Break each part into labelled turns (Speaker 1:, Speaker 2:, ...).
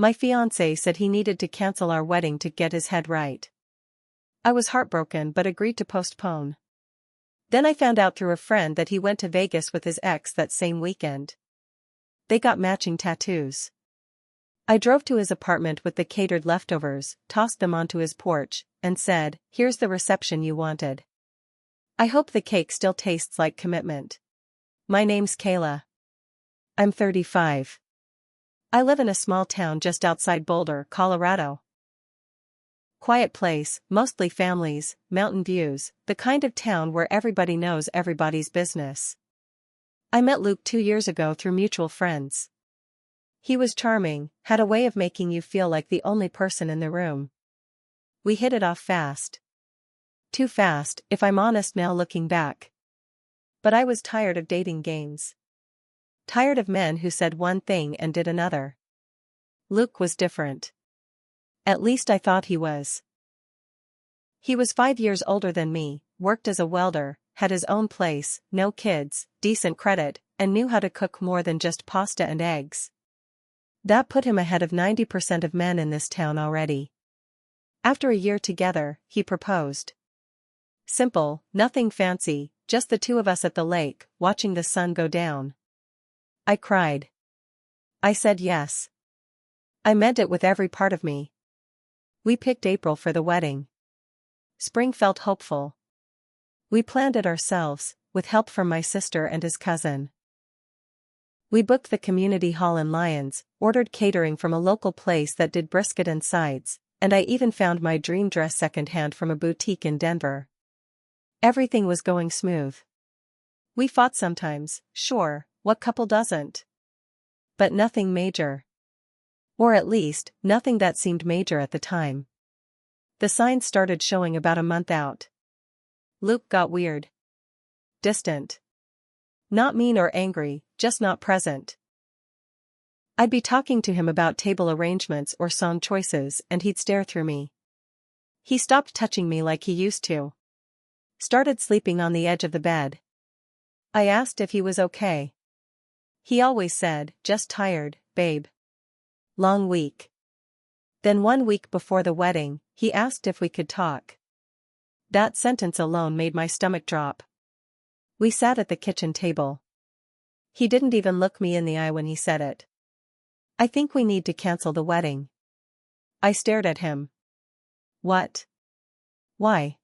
Speaker 1: My fiancé said he needed to cancel our wedding to get his head right. I was heartbroken but agreed to postpone. Then I found out through a friend that he went to Vegas with his ex that same weekend. They got matching tattoos. I drove to his apartment with the catered leftovers, tossed them onto his porch, and said, "Here's the reception you wanted. I hope the cake still tastes like commitment. My name's Kayla. I'm 35. I live in a small town just outside Boulder, Colorado. Quiet place, mostly families, mountain views, the kind of town where everybody knows everybody's business. I met Luke 2 years ago through mutual friends. He was charming, had a way of making you feel like the only person in the room. We hit it off fast. Too fast, if I'm honest now looking back. But I was tired of dating games. Tired of men who said one thing and did another. Luke was different. At least I thought he was. He was 5 years older than me, worked as a welder, had his own place, no kids, decent credit, and knew how to cook more than just pasta and eggs. That put him ahead of 90% of men in this town already. After a year together, he proposed. Simple, nothing fancy, just the two of us at the lake, watching the sun go down. I cried. I said yes. I meant it with every part of me. We picked April for the wedding. Spring felt hopeful. We planned it ourselves, with help from my sister and his cousin. We booked the community hall in Lyons, ordered catering from a local place that did brisket and sides, and I even found my dream dress secondhand from a boutique in Denver. Everything was going smooth. We fought sometimes, sure, what couple doesn't? But nothing major. Or at least, nothing that seemed major at the time. The signs started showing about a month out. Luke got weird. Distant. Not mean or angry, just not present. I'd be talking to him about table arrangements or song choices and he'd stare through me. He stopped touching me like he used to. Started sleeping on the edge of the bed. I asked if he was okay. He always said, "Just tired, babe. Long week." Then 1 week before the wedding, he asked if we could talk. That sentence alone made my stomach drop. We sat at the kitchen table. He didn't even look me in the eye when he said it. "I think we need to cancel the wedding." I stared at him. What? Why?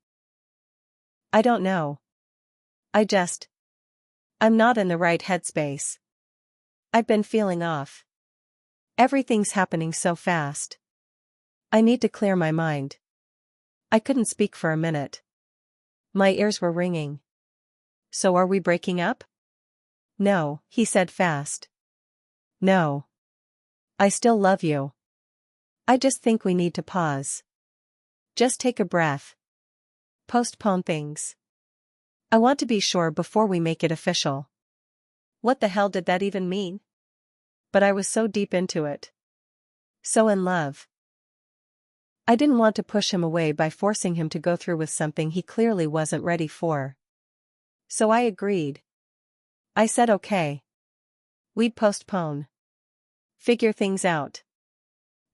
Speaker 1: I don't know. I'm not in the right headspace. I've been feeling off. Everything's happening so fast. I need to clear my mind. I couldn't speak for a minute. My ears were ringing. "So are we breaking up?" "No," he said fast. "No. I still love you. I just think we need to pause. Just take a breath. Postpone things. I want to be sure before we make it official." What the hell did that even mean? But I was so deep into it. So in love. I didn't want to push him away by forcing him to go through with something he clearly wasn't ready for. So I agreed. I said okay. We'd postpone. Figure things out.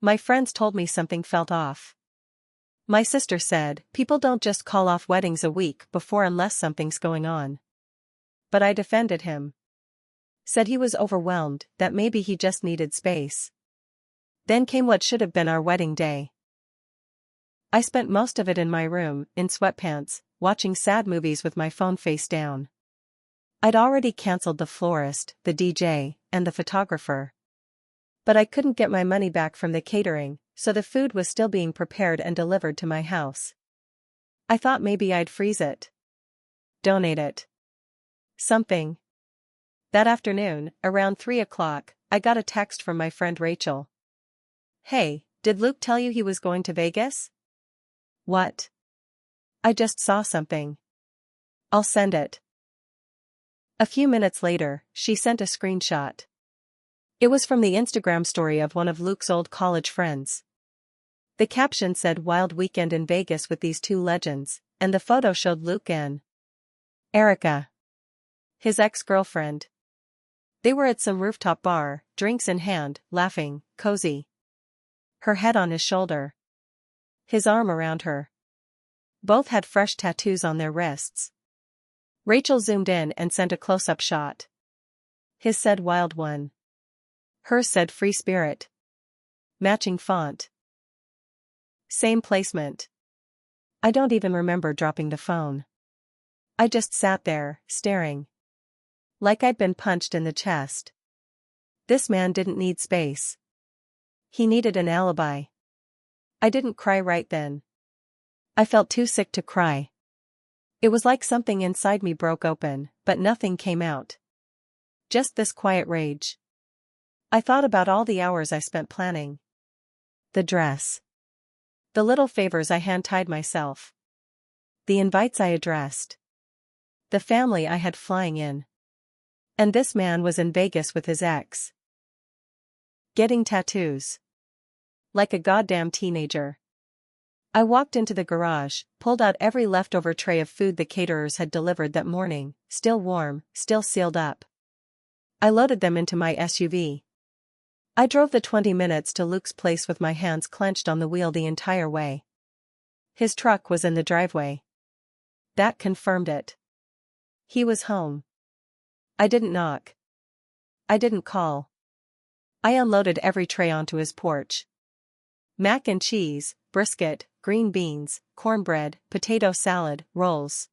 Speaker 1: My friends told me something felt off. My sister said, people don't just call off weddings a week before unless something's going on. But I defended him. Said he was overwhelmed, that maybe he just needed space. Then came what should have been our wedding day. I spent most of it in my room, in sweatpants, watching sad movies with my phone face down. I'd already canceled the florist, the DJ, and the photographer. But I couldn't get my money back from the catering, so the food was still being prepared and delivered to my house. I thought maybe I'd freeze it. Donate it. Something. That afternoon, around 3 o'clock, I got a text from my friend Rachel. "Hey, did Luke tell you he was going to Vegas?" "What?" "I just saw something. I'll send it." A few minutes later, she sent a screenshot. It was from the Instagram story of one of Luke's old college friends. The caption said "Wild weekend in Vegas with these two legends," and the photo showed Luke and Erica, his ex-girlfriend. They were at some rooftop bar, drinks in hand, laughing, cozy. Her head on his shoulder. His arm around her. Both had fresh tattoos on their wrists. Rachel zoomed in and sent a close-up shot. His said Wild One. Hers said Free Spirit. Matching font. Same placement. I don't even remember dropping the phone. I just sat there, staring. Like I'd been punched in the chest. This man didn't need space. He needed an alibi. I didn't cry right then. I felt too sick to cry. It was like something inside me broke open, but nothing came out. Just this quiet rage. I thought about all the hours I spent planning. The dress. The little favors I hand-tied myself. The invites I addressed. The family I had flying in. And this man was in Vegas with his ex. Getting tattoos. Like a goddamn teenager. I walked into the garage, pulled out every leftover tray of food the caterers had delivered that morning, still warm, still sealed up. I loaded them into my SUV. I drove the 20 minutes to Luke's place with my hands clenched on the wheel the entire way. His truck was in the driveway. That confirmed it. He was home. I didn't knock. I didn't call. I unloaded every tray onto his porch. Mac and cheese, brisket, green beans, cornbread, potato salad, rolls.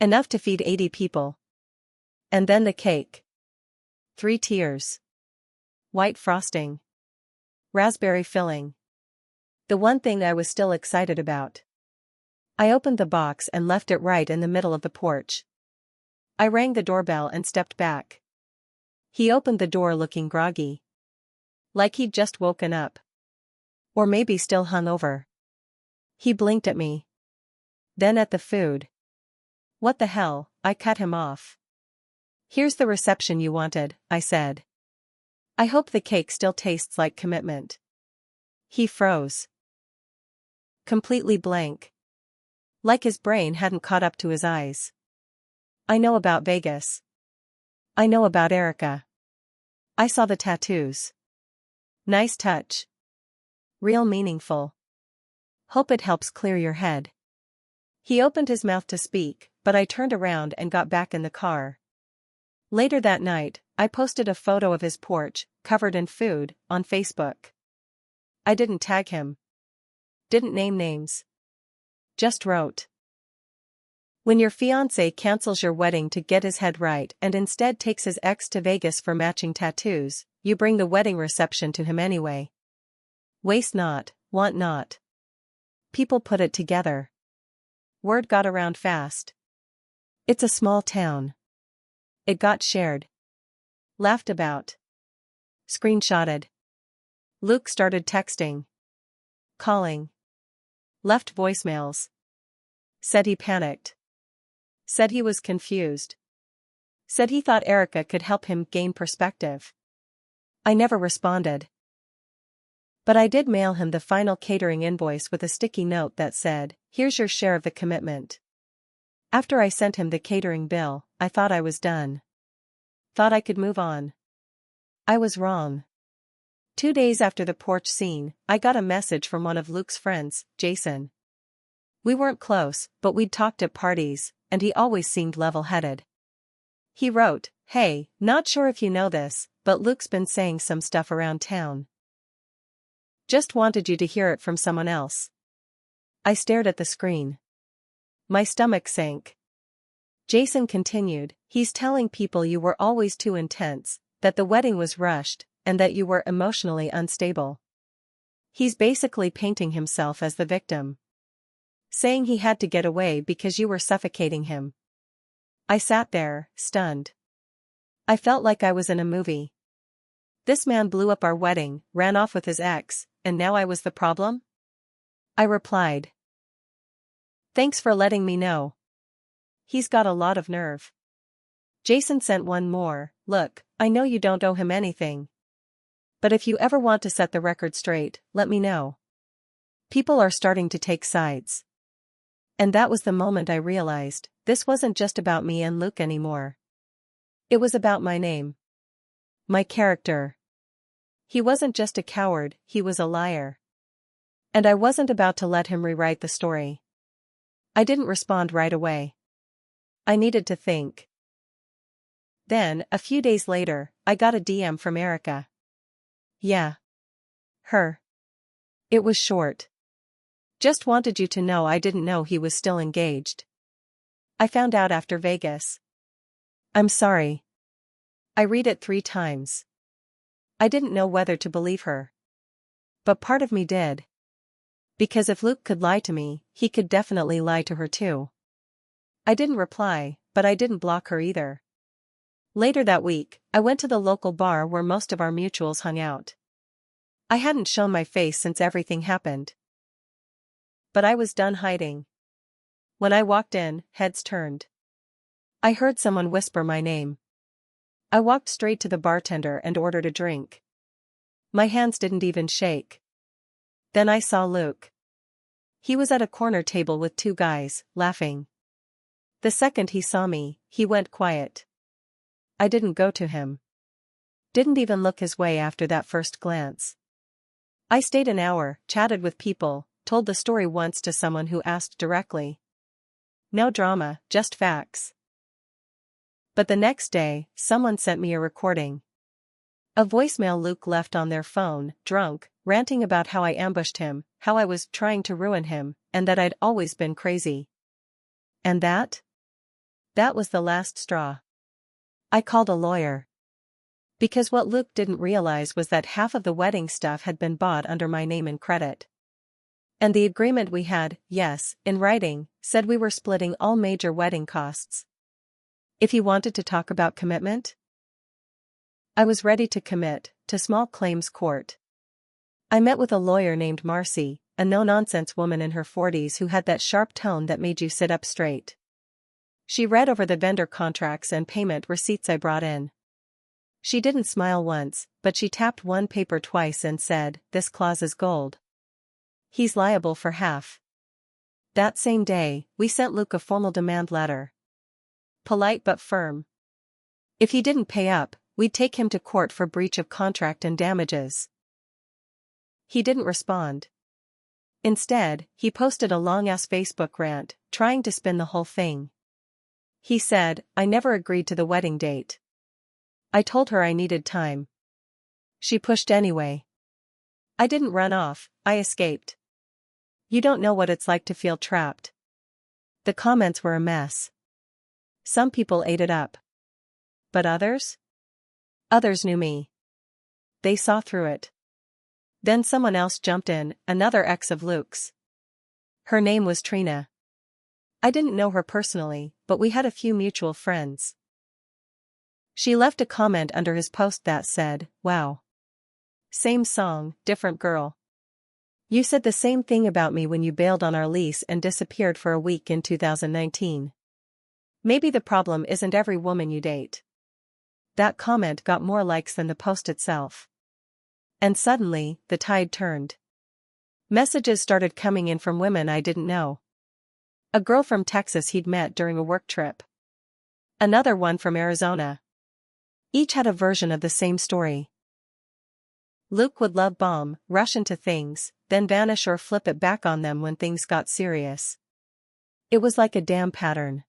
Speaker 1: Enough to feed 80 people. And then the cake. 3 tiers. White frosting. Raspberry filling. The one thing I was still excited about. I opened the box and left it right in the middle of the porch. I rang the doorbell and stepped back. He opened the door looking groggy. Like he'd just woken up. Or maybe still hungover. He blinked at me. Then at the food. What the hell, I cut him off. Here's the reception you wanted, I said. I hope the cake still tastes like commitment. He froze. Completely blank. Like his brain hadn't caught up to his eyes. I know about Vegas. I know about Erica. I saw the tattoos. Nice touch. Real meaningful. Hope it helps clear your head. He opened his mouth to speak, but I turned around and got back in the car. Later that night, I posted a photo of his porch, covered in food, on Facebook. I didn't tag him. Didn't name names. Just wrote. When your fiancé cancels your wedding to get his head right and instead takes his ex to Vegas for matching tattoos, you bring the wedding reception to him anyway. Waste not, want not. People put it together. Word got around fast. It's a small town. It got shared. Laughed about. Screenshotted. Luke started texting. Calling. Left voicemails. Said he panicked. Said he was confused. Said he thought Erica could help him gain perspective. I never responded. But I did mail him the final catering invoice with a sticky note that said, "Here's your share of the commitment." After I sent him the catering bill, I thought I was done. Thought I could move on. I was wrong. 2 days after the porch scene, I got a message from one of Luke's friends, Jason. We weren't close, but we'd talked at parties, and he always seemed level-headed. He wrote, "Hey, not sure if you know this, but Luke's been saying some stuff around town. Just wanted you to hear it from someone else." I stared at the screen. My stomach sank. Jason continued, "He's telling people you were always too intense, that the wedding was rushed, and that you were emotionally unstable. He's basically painting himself as the victim. Saying he had to get away because you were suffocating him." I sat there, stunned. I felt like I was in a movie. This man blew up our wedding, ran off with his ex, and now I was the problem? I replied. "Thanks for letting me know. He's got a lot of nerve." Jason sent one more, "Look, I know you don't owe him anything. But if you ever want to set the record straight, let me know. People are starting to take sides." And that was the moment I realized, this wasn't just about me and Luke anymore. It was about my name. My character. He wasn't just a coward, he was a liar. And I wasn't about to let him rewrite the story. I didn't respond right away. I needed to think. Then, a few days later, I got a DM from Erica. Yeah. Her. It was short. Just wanted you to know I didn't know he was still engaged. I found out after Vegas. I'm sorry. I read it 3 times. I didn't know whether to believe her. But part of me did. Because if Luke could lie to me, he could definitely lie to her too. I didn't reply, but I didn't block her either. Later that week, I went to the local bar where most of our mutuals hung out. I hadn't shown my face since everything happened. But I was done hiding. When I walked in, heads turned. I heard someone whisper my name. I walked straight to the bartender and ordered a drink. My hands didn't even shake. Then I saw Luke. He was at a corner table with 2 guys, laughing. The second he saw me, he went quiet. I didn't go to him. Didn't even look his way after that first glance. I stayed an hour, chatted with people, told the story once to someone who asked directly. No drama, just facts. But the next day, someone sent me a recording. A voicemail Luke left on their phone, drunk, ranting about how I ambushed him, how I was trying to ruin him, and that I'd always been crazy. And that? That was the last straw. I called a lawyer. Because what Luke didn't realize was that half of the wedding stuff had been bought under my name and credit. And the agreement we had, yes, in writing, said we were splitting all major wedding costs. If he wanted to talk about commitment, I was ready to commit, to small claims court. I met with a lawyer named Marcy, a no-nonsense woman in her 40s who had that sharp tone that made you sit up straight. She read over the vendor contracts and payment receipts I brought in. She didn't smile once, but she tapped one paper twice and said, "This clause is gold. He's liable for half." That same day, we sent Luke a formal demand letter. Polite but firm. If he didn't pay up, we'd take him to court for breach of contract and damages. He didn't respond. Instead, he posted a long-ass Facebook rant, trying to spin the whole thing. He said, "I never agreed to the wedding date. I told her I needed time. She pushed anyway. I didn't run off, I escaped. You don't know what it's like to feel trapped." The comments were a mess. Some people ate it up. But others? Others knew me. They saw through it. Then someone else jumped in, another ex of Luke's. Her name was Trina. I didn't know her personally, but we had a few mutual friends. She left a comment under his post that said, "Wow. Same song, different girl. You said the same thing about me when you bailed on our lease and disappeared for a week in 2019. Maybe the problem isn't every woman you date." That comment got more likes than the post itself. And suddenly, the tide turned. Messages started coming in from women I didn't know. A girl from Texas he'd met during a work trip. Another one from Arizona. Each had a version of the same story. Luke would love bomb, rush into things, then vanish or flip it back on them when things got serious. It was like a damn pattern.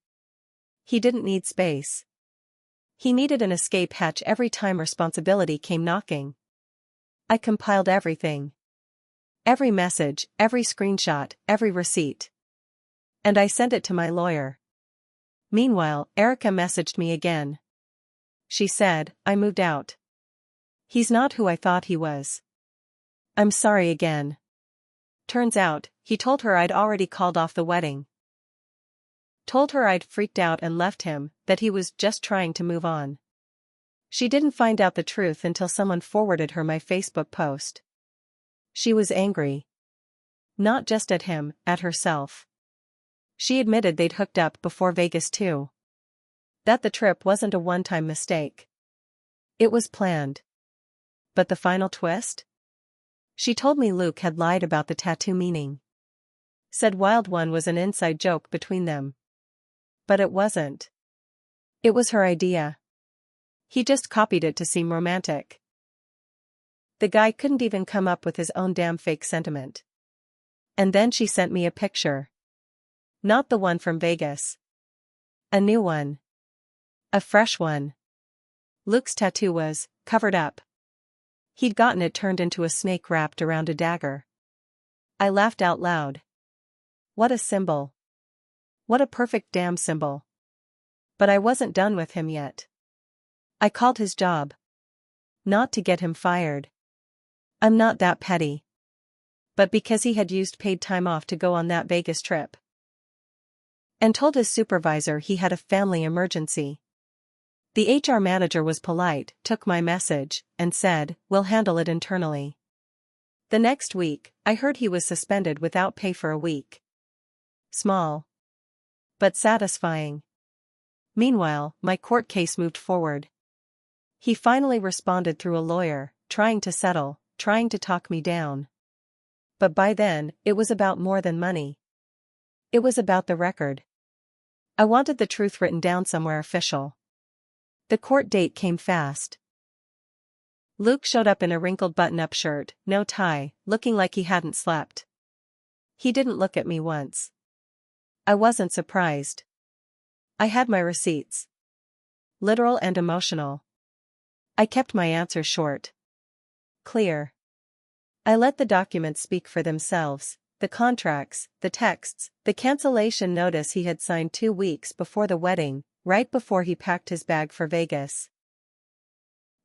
Speaker 1: He didn't need space. He needed an escape hatch every time responsibility came knocking. I compiled everything. Every message, every screenshot, every receipt. And I sent it to my lawyer. Meanwhile, Erica messaged me again. She said, "I moved out. He's not who I thought he was. I'm sorry again." Turns out, he told her I'd already called off the wedding. Told her I'd freaked out and left him, that he was just trying to move on. She didn't find out the truth until someone forwarded her my Facebook post. She was angry. Not just at him, at herself. She admitted they'd hooked up before Vegas too. That the trip wasn't a one-time mistake. It was planned. But the final twist? She told me Luke had lied about the tattoo meaning. Said Wild One was an inside joke between them. But it wasn't. It was her idea. He just copied it to seem romantic. The guy couldn't even come up with his own damn fake sentiment. And then she sent me a picture. Not the one from Vegas. A new one. A fresh one. Luke's tattoo was covered up. He'd gotten it turned into a snake wrapped around a dagger. I laughed out loud. What a symbol. What a perfect damn symbol. But I wasn't done with him yet. I called his job. Not to get him fired. I'm not that petty. But because he had used paid time off to go on that Vegas trip. And told his supervisor he had a family emergency. The HR manager was polite, took my message, and said, "We'll handle it internally." The next week, I heard he was suspended without pay for a week. Small. But satisfying. Meanwhile, my court case moved forward. He finally responded through a lawyer, trying to settle, trying to talk me down. But by then, it was about more than money. It was about the record. I wanted the truth written down somewhere official. The court date came fast. Luke showed up in a wrinkled button-up shirt, no tie, looking like he hadn't slept. He didn't look at me once. I wasn't surprised. I had my receipts. Literal and emotional. I kept my answers short. Clear. I let the documents speak for themselves, the contracts, the texts, the cancellation notice he had signed 2 weeks before the wedding, right before he packed his bag for Vegas.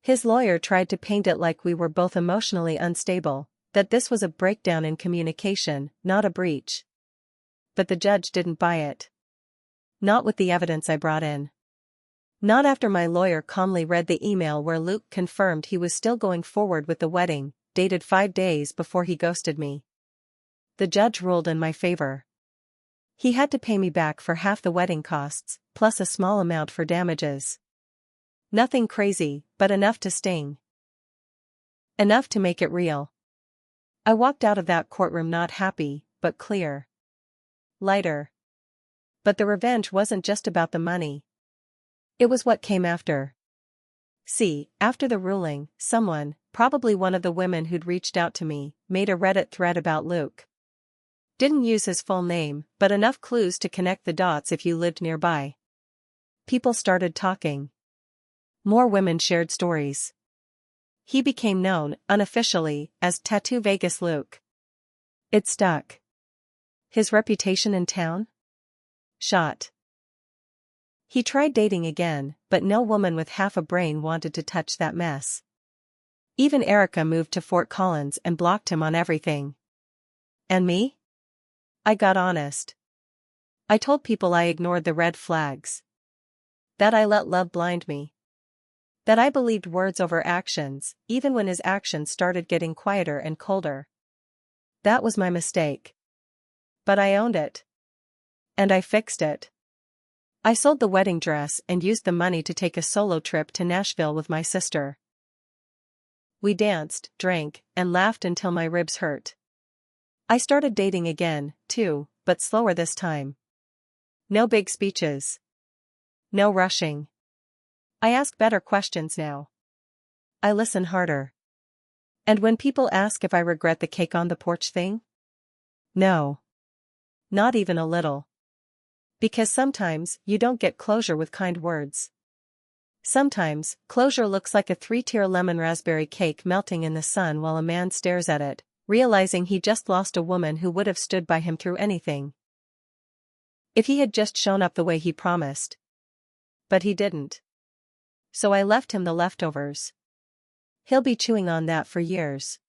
Speaker 1: His lawyer tried to paint it like we were both emotionally unstable, that this was a breakdown in communication, not a breach. But the judge didn't buy it. Not with the evidence I brought in. Not after my lawyer calmly read the email where Luke confirmed he was still going forward with the wedding, dated 5 days before he ghosted me. The judge ruled in my favor. He had to pay me back for half the wedding costs, plus a small amount for damages. Nothing crazy, but enough to sting. Enough to make it real. I walked out of that courtroom not happy, but clear. Lighter. But the revenge wasn't just about the money. It was what came after. See, after the ruling, someone, probably one of the women who'd reached out to me, made a Reddit thread about Luke. Didn't use his full name, but enough clues to connect the dots if you lived nearby. People started talking. More women shared stories. He became known, unofficially, as Tattoo Vegas Luke. It stuck. His reputation in town? Shot. He tried dating again, but no woman with half a brain wanted to touch that mess. Even Erica moved to Fort Collins and blocked him on everything. And me? I got honest. I told people I ignored the red flags. That I let love blind me. That I believed words over actions, even when his actions started getting quieter and colder. That was my mistake. But I owned it. And I fixed it. I sold the wedding dress and used the money to take a solo trip to Nashville with my sister. We danced, drank, and laughed until my ribs hurt. I started dating again, too, but slower this time. No big speeches. No rushing. I ask better questions now. I listen harder. And when people ask if I regret the cake on the porch thing? No. Not even a little. Because sometimes, you don't get closure with kind words. Sometimes, closure looks like a 3-tier lemon raspberry cake melting in the sun while a man stares at it, realizing he just lost a woman who would have stood by him through anything. If he had just shown up the way he promised. But he didn't. So I left him the leftovers. He'll be chewing on that for years.